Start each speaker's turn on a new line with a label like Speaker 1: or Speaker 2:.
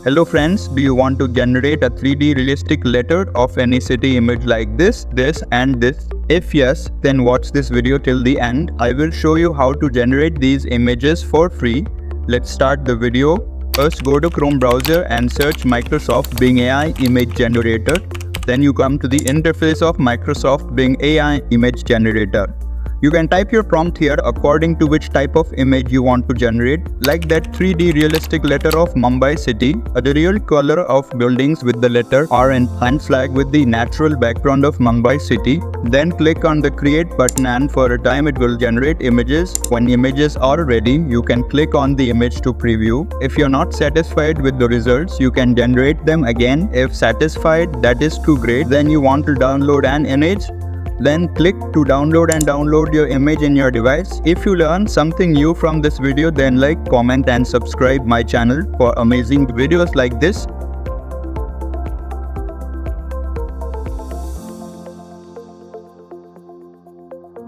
Speaker 1: Hello friends, do you want to generate a 3D realistic letter of any city image like this, and this? If yes, then watch this video till the end. I will show you how to generate these images for free. Let's start the video. First go to Chrome browser and search Microsoft Bing AI Image Generator. Then you come to the interface of Microsoft Bing AI Image Generator. You can type your prompt here according to which type of image you want to generate, like that 3D realistic letter of Mumbai city, the real color of buildings with the letter R and flag with the natural background of Mumbai city. Then click on the create button and for a time it will generate images. When images are ready, you can click on the image to preview. If you're not satisfied with the results, you can generate them again. If satisfied, that is too great, then you want to download an image. Then click to download your image in your device. If you learned something new from this video, then like, comment and subscribe my channel for amazing videos like this.